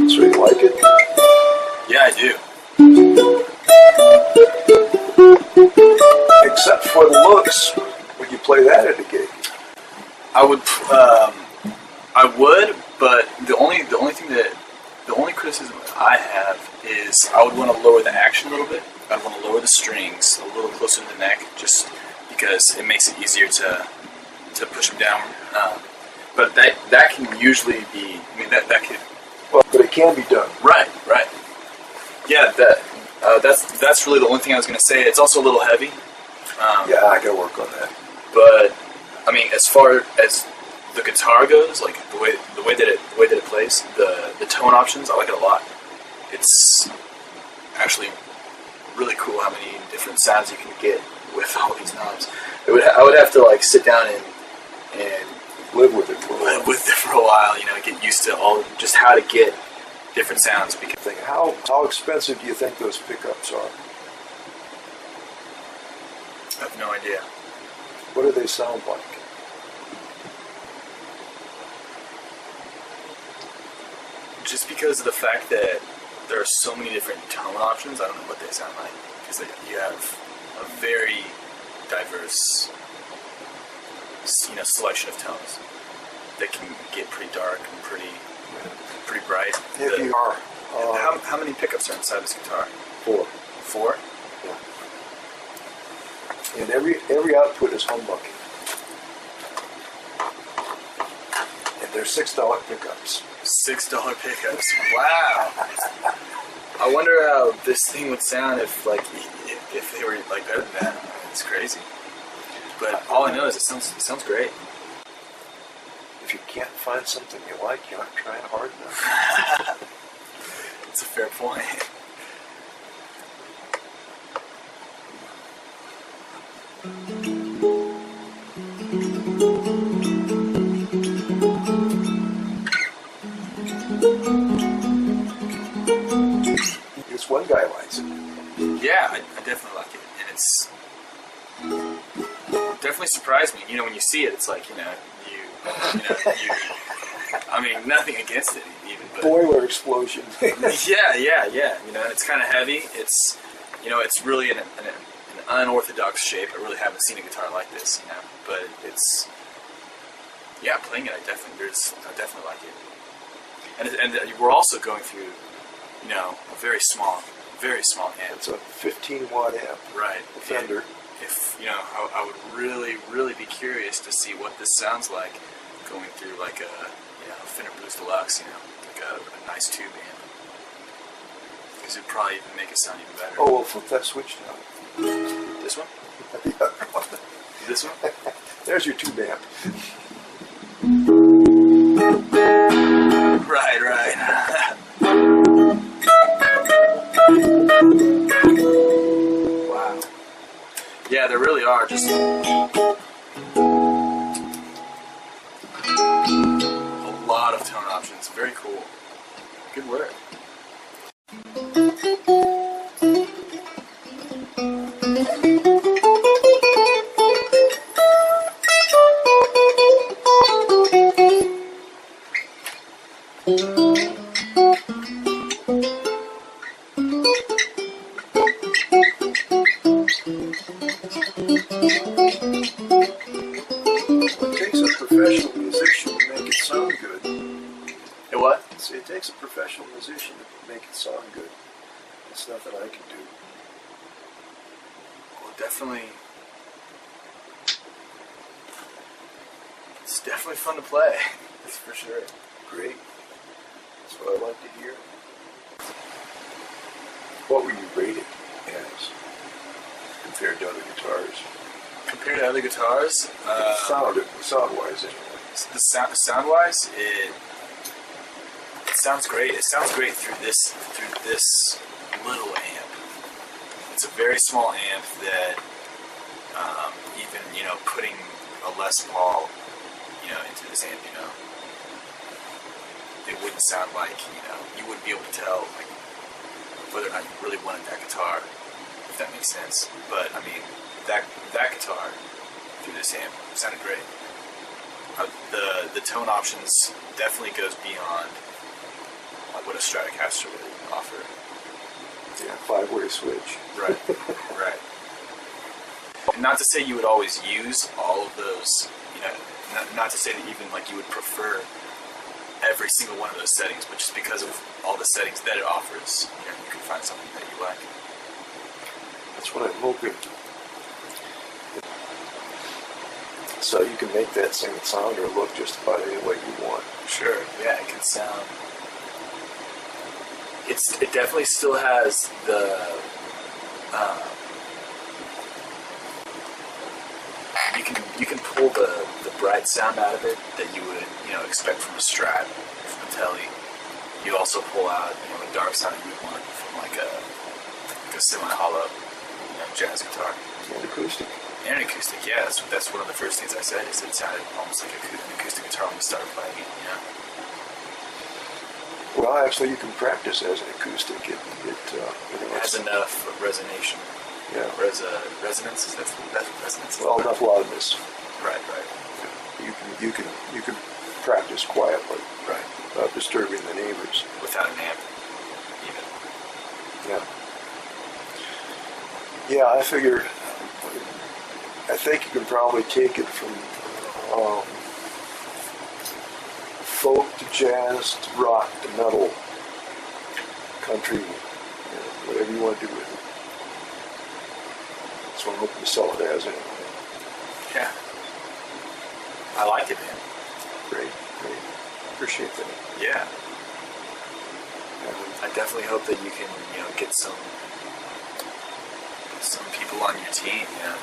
So you like it? Yeah, I do. Except for the looks, would you play that at a gig? I would, but the only criticism I have is I would want to lower the action a little bit. I'd want to lower the strings a little closer to the neck, just because it makes it easier to push them down. But that can usually be. I mean, that could. Well, but it can be done. Right. Yeah, that's really the only thing I was going to say. It's also a little heavy. Yeah, I gotta work on that. But I mean, as far as the guitar goes, like the way that it plays, the tone options, I like it a lot. It's actually really cool how many different sounds you can get with all these knobs. I would have to like sit down and live with it for a while, you know, get used to just how to get different sounds. Because how expensive do you think those pickups are? I have no idea. What do they sound like? Just because of the fact that there are so many different tone options, I don't know what they sound like. Because you have a very diverse, selection of tones that can get pretty dark and pretty bright. If you are, how many pickups are inside this guitar? 4. 4? Yeah. And every output is humbucking. And they're $6 pickups. $6 pickups. Wow. I wonder how this thing would sound if they were like better than that. It's crazy. But all I know is it sounds great. If you can't find something you like, you aren't trying hard enough. That's a fair point. This one guy likes it. Yeah, I definitely like it, and it's definitely surprised me. You know, when you see it, it's like I mean, nothing against it even. But boiler explosion. yeah. You know, and it's kind of heavy. It's it's really an unorthodox shape. I really haven't seen a guitar like this. You know, but it's playing it. I definitely like it. And we're also going through, a very small amp. It's a 15-watt amp. Right. Fender. If I would really be curious to see what this sounds like going through like a Fender Blues Deluxe, like a nice tube amp, because it'd probably even make it sound even better. Oh, well, flip that switch down. This one? The other one. This one? There's your tube amp. Right. Wow. Yeah, there really are just a lot of tone options. Very cool. Good work. It takes a professional musician to make it sound good. It's nothing I can do. Well, definitely. It's definitely fun to play. That's for sure. Great. That's what I like to hear. What would you rate it as compared to other guitars? Compared to other guitars? Sound-wise, anyway. Sound-wise, it sounds great. It sounds great through this little amp. It's a very small amp that even putting a Les Paul into this amp, it wouldn't sound like you wouldn't be able to tell whether or not you really wanted that guitar, if that makes sense. But I mean that guitar through this amp sounded great. The tone options definitely goes beyond like what a Stratocaster would offer. Yeah, 5-way switch. Right, right. And not to say you would always use all of those, you know, not to say that even like you would prefer every single one of those settings, but just because of all the settings that it offers, you know, you can find something that you like. That's what I'm hoping. So you can make that thing sound or look just about any way you want. Sure, yeah, it can sound. It definitely still has the. You can pull the bright sound out of it that you would, you know, expect from a Strat, from a Tele. You also pull out, you know, a dark sound you would want from like a semi-hollow, you know, jazz guitar. And acoustic. And an acoustic, yeah. That's one of the first things I said. Is it sounded almost like an acoustic guitar when we started playing it. You know. Well, actually, you can practice as an acoustic. It has enough resonation. Yeah. Resonance is that resonance? Well, enough loudness. Right, right. You can practice quietly. Right. Without disturbing the neighbors. Without an amp, even. Yeah. Yeah, I figure. I think you can probably take it from folk to jazz to rock to metal, country, you know, whatever you want to do with it. That's what I'm hoping to sell it as anyway. Yeah. I like it, man. Great. Appreciate that. Yeah. I definitely hope that you can, you know, get some people on your team, you know.